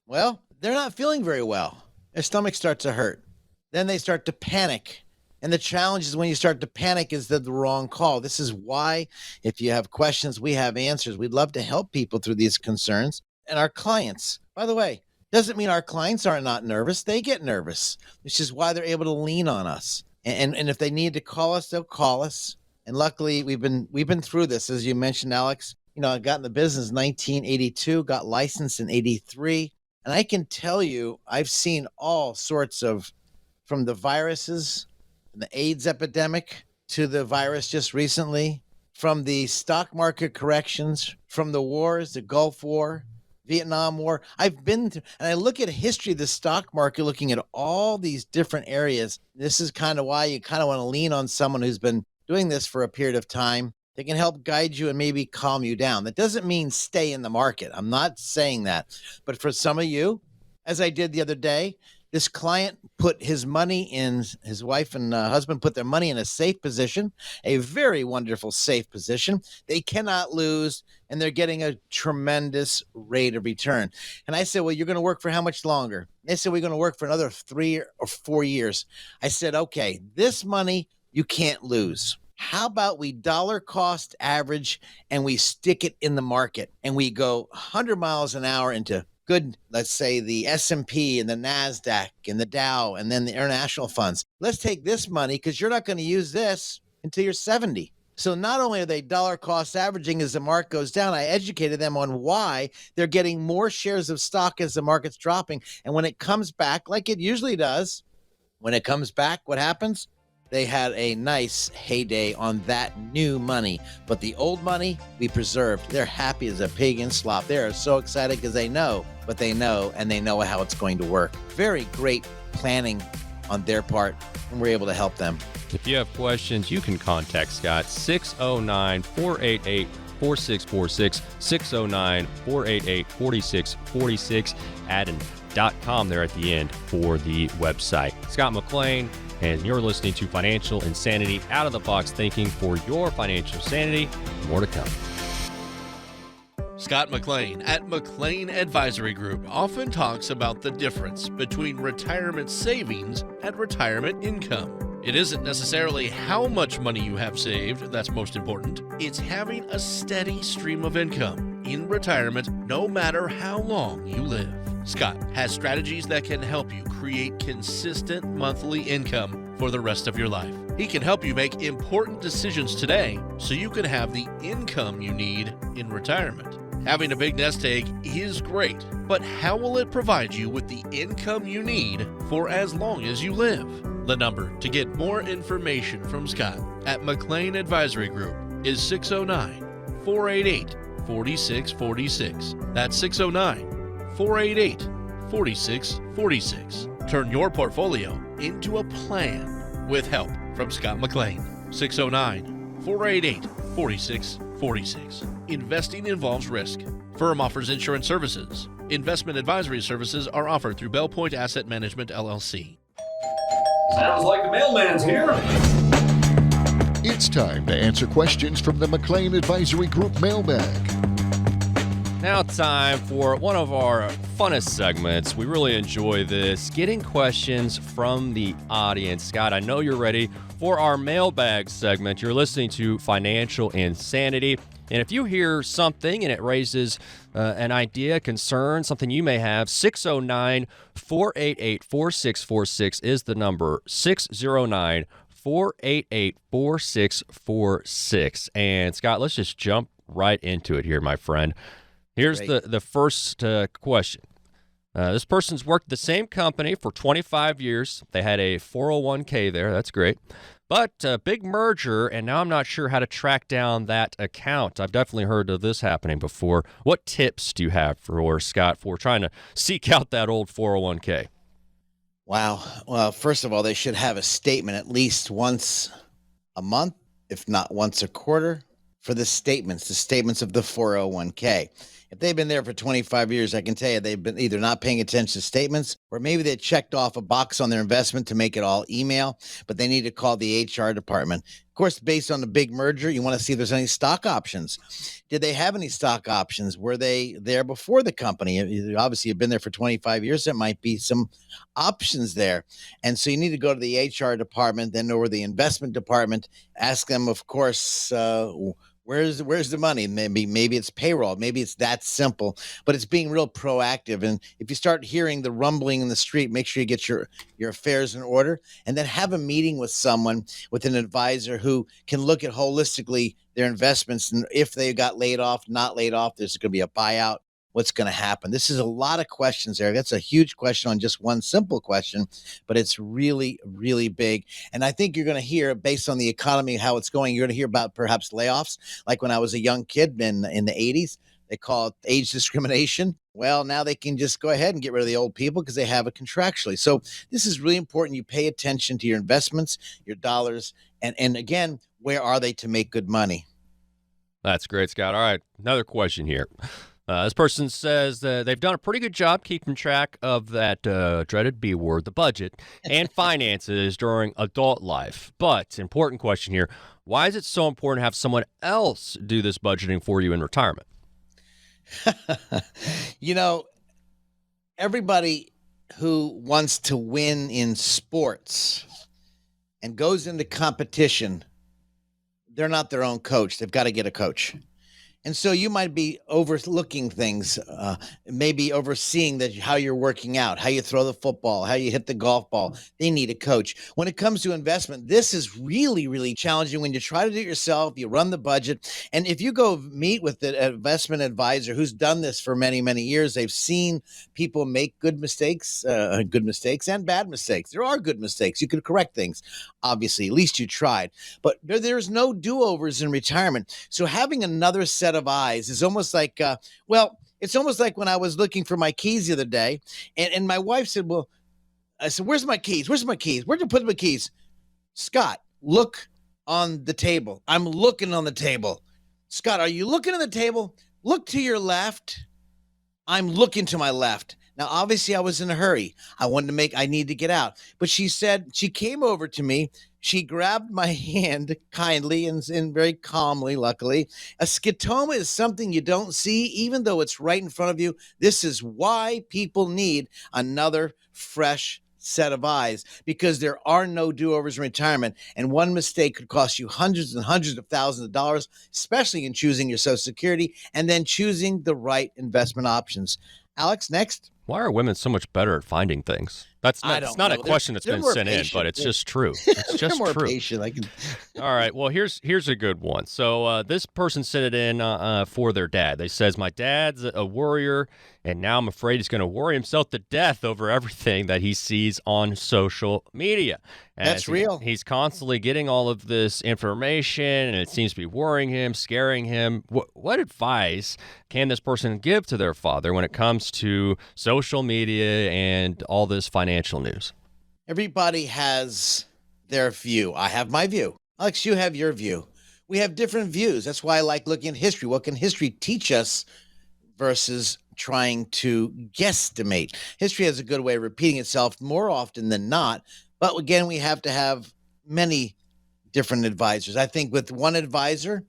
well, they're not feeling very well. Their stomach starts to hurt. Then they start to panic. And the challenge is when you start to panic is the wrong call. This is why, if you have questions, we have answers. We'd love to help people through these concerns. And our clients, by the way, doesn't mean our clients are not nervous. They get nervous, which is why they're able to lean on us. And if they need to call us, they'll call us. And luckily, we've been through this, as you mentioned, Alex. I got in the business in 1982, got licensed in 83. And I can tell you, I've seen all sorts of, from the viruses, the AIDS epidemic to the virus just recently, from the stock market corrections, from the wars, the Gulf War, Vietnam War. I've been through, and I look at history of the stock market, looking at all these different areas. This is kind of why you kind of want to lean on someone who's been doing this for a period of time. They can help guide you and maybe calm you down. That doesn't mean stay in the market. I'm not saying that. But for some of you, as I did the other day, this client put his money in, his wife and husband put their money in a safe position, a very wonderful safe position. They cannot lose, and they're getting a tremendous rate of return. And I said, well, you're going to work for how much longer? They said, we're going to work for another 3 or 4 years. I said, okay, this money you can't lose. How about we dollar cost average and we stick it in the market and we go 100 miles an hour into good, let's say the S&P and the NASDAQ and the Dow and then the international funds. Let's take this money because you're not going to use this until you're 70. So not only are they dollar cost averaging as the market goes down, I educated them on why they're getting more shares of stock as the market's dropping. And when it comes back, like it usually does, when it comes back, what happens? They had a nice heyday on that new money. But the old money, we preserved. They're happy as a pig in slop. They are so excited because they know what they know, and they know how it's going to work. Very great planning on their part, and we're able to help them. If you have questions, you can contact Scott, 609-488-4646, 609-488-4646. Add an .com there at the end for the website. Scott McLean, and you're listening to Financial Insanity, out-of-the-box thinking for your financial sanity. More to come. Scott McLean at McLean Advisory Group often talks about the difference between retirement savings and retirement income. It isn't necessarily how much money you have saved that's most important. It's having a steady stream of income in retirement no matter how long you live. Scott has strategies that can help you create consistent monthly income for the rest of your life. He can help you make important decisions today so you can have the income you need in retirement. Having a big nest egg is great, but how will it provide you with the income you need for as long as you live? The number to get more information from Scott at McLean Advisory Group is 609-488-4646. That's 609-488-4646. Turn your portfolio into a plan with help from Scott McLean. 609-488-4646. Investing involves risk. Firm offers insurance services. Investment advisory services are offered through Bell Point Asset Management, LLC. Sounds like the mailman's here. It's time to answer questions from the McLean Advisory Group mailbag. Now time for one of our funnest segments. We really enjoy this, getting questions from the audience. Scott, I know you're ready for our mailbag segment. You're listening to Financial Insanity. And if you hear something and it raises an idea, concern, something you may have, 609-488-4646 is the number, 609-488-4646. And Scott, let's just jump right into it here, my friend. Here's the first question. This person's worked at the same company for 25 years. They had a 401k there. That's great. But a big merger, and now I'm not sure how to track down that account. I've definitely heard of this happening before. What tips do you have for Scott for trying to seek out that old 401k? Wow. Well, first of all, they should have a statement at least once a month, if not once a quarter, for the statements of the 401k. If they've been there for 25 years, I can tell you they've been either not paying attention to statements or maybe they checked off a box on their investment to make it all email, but they need to call the HR department. Of course, based on the big merger, you want to see if there's any stock options. Did they have any stock options? Were they there before the company? Obviously, you've been there for 25 years. There might be some options there. And so you need to go to the HR department, then over the investment department, ask them, of course, where's the money? Maybe it's payroll. Maybe it's that simple, but it's being real proactive. And if you start hearing the rumbling in the street, make sure you get your affairs in order and then have a meeting with someone, with an advisor who can look at holistically their investments. And if they got laid off, not laid off, there's going to be a buyout. What's going to happen? This is a lot of questions there. That's a huge question on just one simple question, but it's really, really big. And I think you're going to hear, based on the economy, how it's going, you're going to hear about perhaps layoffs. Like when I was a young kid in the 80s, they call it age discrimination. Well, now they can just go ahead and get rid of the old people because they have it contractually. So this is really important. You pay attention to your investments, your dollars, and again, where are they to make good money? That's great, Scott. All right, another question here. This person says they've done a pretty good job keeping track of that dreaded B word, the budget, and finances during adult life. But, important question here, why is it so important to have someone else do this budgeting for you in retirement? You know, everybody who wants to win in sports and goes into competition, they're not their own coach. They've got to get a coach. And so you might be overlooking things, maybe overseeing how you're working out, how you throw the football, how you hit the golf ball. They need a coach. When it comes to investment, this is really, really challenging when you try to do it yourself, you run the budget. And if you go meet with an investment advisor who's done this for many, many years, they've seen people make good mistakes and bad mistakes. There are good mistakes. You can correct things, obviously. At least you tried. But there's no do-overs in retirement. So having another set of eyes is almost like, it's almost like when I was looking for my keys the other day, and my wife said, I said, where's my keys? Where'd you put my keys? Scott, look on the table. I'm looking on the table. Scott, are you looking at the table? Look to your left. I'm looking to my left. Now, obviously, I was in a hurry. I need to get out. But she said, she came over to me. She grabbed my hand kindly and very calmly, luckily. A scotoma is something you don't see, even though it's right in front of you. This is why people need another fresh set of eyes, because there are no do-overs in retirement. And one mistake could cost you hundreds and hundreds of thousands of dollars, especially in choosing your Social Security and then choosing the right investment options. Alex, next. Why are women so much better at finding things? It's not a question that's been sent in, but it's just true. It's just more true. Patient. All right. Well, here's a good one. So this person sent it in for their dad. They says, my dad's a worrier, and now I'm afraid he's going to worry himself to death over everything that he sees on social media. That's real. He's constantly getting all of this information, and it seems to be worrying him, scaring him. What advice can this person give to their father when it comes to social media and all this financial news? Everybody has their view. I have my view. Alex, you have your view. We have different views. That's why I like looking at history. What can history teach us versus trying to guesstimate? History has a good way of repeating itself more often than not. But again, we have to have many different advisors. I think with one advisor,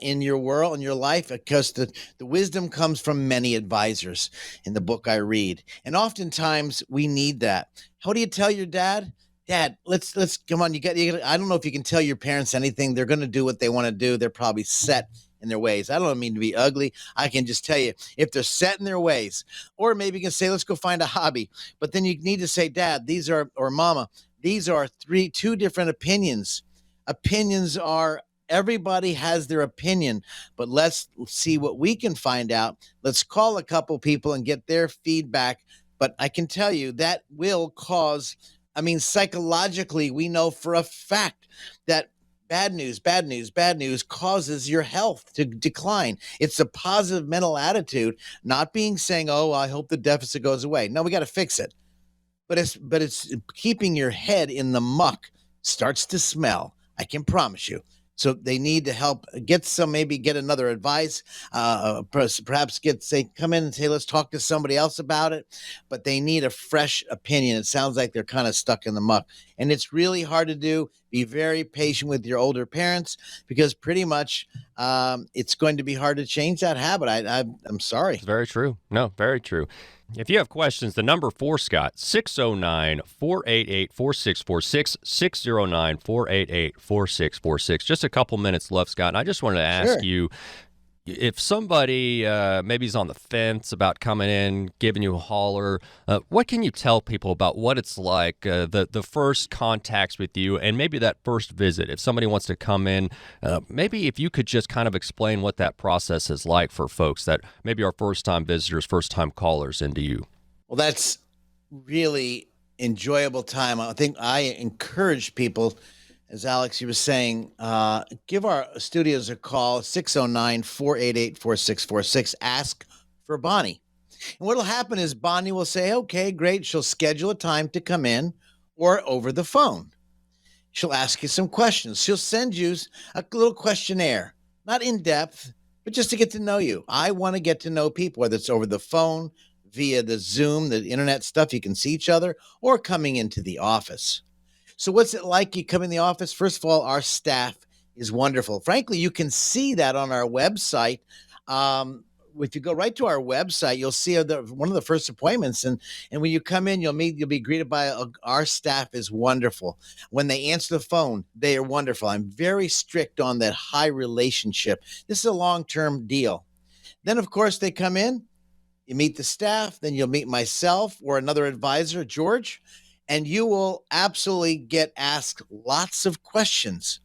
in your world, in your life, because the wisdom comes from many advisors in the book I read. And oftentimes we need that. How do you tell your dad? Dad, let's come on. You got. I don't know if you can tell your parents anything. They're going to do what they want to do. They're probably set in their ways. I don't mean to be ugly. I can just tell you, if they're set in their ways, or maybe you can say, let's go find a hobby. But then you need to say, Dad, these are, or Mama, these are two different opinions. Opinions are, everybody has their opinion, but let's see what we can find out. Let's call a couple people and get their feedback. But I can tell you that will cause, psychologically, we know for a fact that bad news causes your health to decline. It's a positive mental attitude, not saying, oh, I hope the deficit goes away. No, we got to fix it. But it's keeping your head in the muck starts to smell. I can promise you. So they need to help get another advice, perhaps come in and say, let's talk to somebody else about it. But they need a fresh opinion. It sounds like they're kind of stuck in the muck. And it's really hard to do. Be very patient with your older parents, because pretty much it's going to be hard to change that habit. I'm sorry. It's very true. No, very true. If you have questions, the number for Scott, 609-488-4646, 609-488-4646. Just a couple minutes left, Scott. And I just wanted to ask you, if somebody maybe is on the fence about coming in, giving you a holler, what can you tell people about what it's like, the first contacts with you, and maybe that first visit? If somebody wants to come in, maybe if you could just kind of explain what that process is like for folks that maybe are first-time visitors, first-time callers into you. Well, that's really enjoyable time. I think I encourage people, as Alex, you were saying, give our studios a call, 609-488-4646. Ask for Bonnie. And what will happen is Bonnie will say, okay, great. She'll schedule a time to come in, or over the phone. She'll ask you some questions. She'll send you a little questionnaire, not in depth, but just to get to know you. I want to get to know people, whether it's over the phone, via the Zoom, the internet stuff, you can see each other, or coming into the office. So what's it like? You come in the office. First of all, our staff is wonderful. Frankly, you can see that on our website. If you go right to our website, you'll see one of the first appointments. And when you come in, you'll be greeted by our staff is wonderful. When they answer the phone, they are wonderful. I'm very strict on that high relationship. This is a long-term deal. Then, of course, they come in, you meet the staff, then you'll meet myself or another advisor, George, and you will absolutely get asked lots of questions.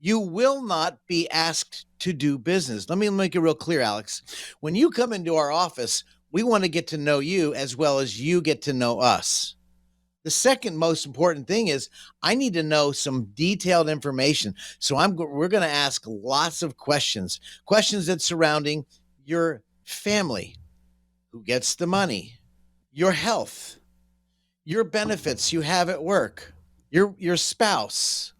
You will not be asked to do business. Let me make it real clear, Alex. When you come into our office, we want to get to know you as well as you get to know us. The second most important thing is I need to know some detailed information. So we're going to ask lots of questions that surrounding your family, who gets the money, your health, your benefits you have at work, your spouse.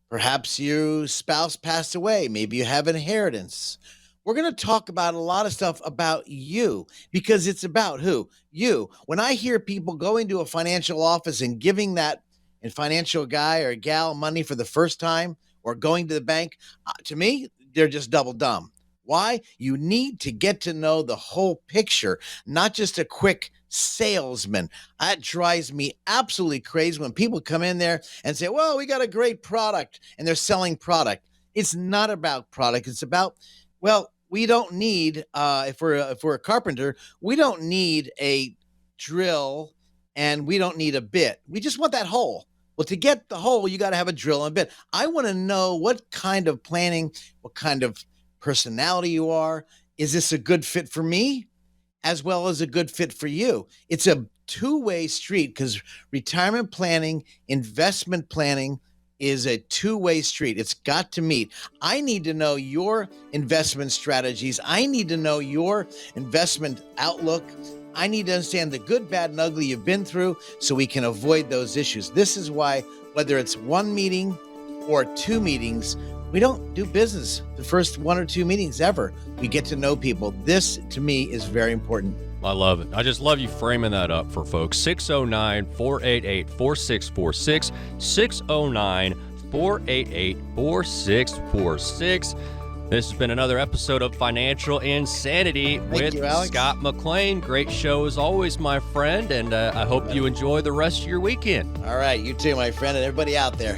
Perhaps your spouse passed away. Maybe you have inheritance. We're going to talk about a lot of stuff about you, because it's about who? You. When I hear people going to a financial office and giving that financial guy or gal money for the first time, or going to the bank, to me, they're just double dumb. Why? You need to get to know the whole picture, not just a quick salesman. That drives me absolutely crazy when people come in there and say, well, we got a great product, and they're selling product. It's not about product. It's about, well, we don't need, if we're a carpenter, we don't need a drill and we don't need a bit. We just want that hole. Well, to get the hole, you got to have a drill and a bit. I want to know what kind of planning, what kind of personality you are. Is this a good fit for me as well as a good fit for you? It's a two-way street, because retirement planning, investment planning is a two-way street. It's got to meet. I need to know your investment strategies. I need to know your investment outlook. I need to understand the good, bad, and ugly you've been through so we can avoid those issues. This is why, whether it's one meeting or two meetings, we don't do business the first one or two meetings ever. We get to know people. This, to me, is very important. I love it. I just love you framing that up for folks. 609-488-4646, 609-488-4646. This has been another episode of Financial Insanity with you, Alex. Scott McLean. Great show as always, my friend, and I hope you enjoy the rest of your weekend. All right, you too, my friend, and everybody out there.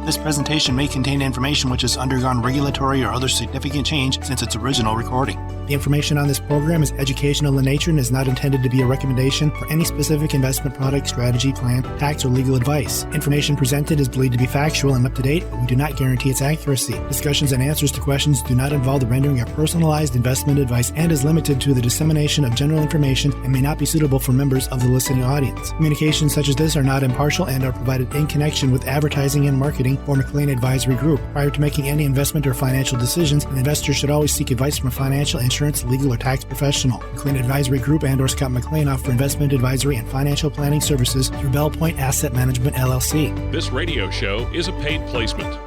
This presentation may contain information which has undergone regulatory or other significant change since its original recording. The information on this program is educational in nature and is not intended to be a recommendation for any specific investment product, strategy, plan, tax, or legal advice. Information presented is believed to be factual and up to date, but we do not guarantee its accuracy. Discussions and answers to questions do not involve the rendering of personalized investment advice and is limited to the dissemination of general information and may not be suitable for members of the listening audience. Communications such as this are not impartial and are provided in connection with advertising and marketing for McLean Advisory Group. Prior to making any investment or financial decisions, an investor should always seek advice from a financial, insurance, legal, or tax professional. McLean Advisory Group and/or Scott McLean offer investment advisory and financial planning services through Bell Point Asset Management, LLC. This radio show is a paid placement.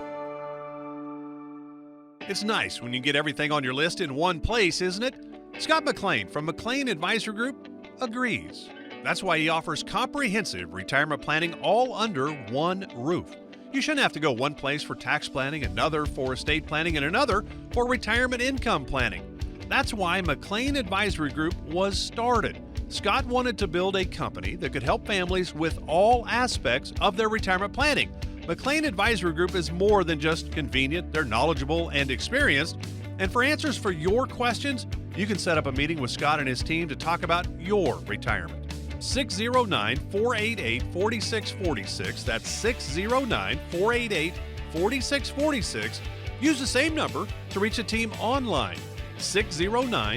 It's nice when you get everything on your list in one place, isn't it? Scott McLean from McLean Advisory Group agrees. That's why he offers comprehensive retirement planning all under one roof. You shouldn't have to go one place for tax planning, another for estate planning, and another for retirement income planning. That's why McLean Advisory Group was started. Scott wanted to build a company that could help families with all aspects of their retirement planning. McLean Advisory Group is more than just convenient. They're knowledgeable and experienced. And for answers for your questions, you can set up a meeting with Scott and his team to talk about your retirement. 609-488-4646. That's 609-488-4646. Use the same number to reach the team online. 609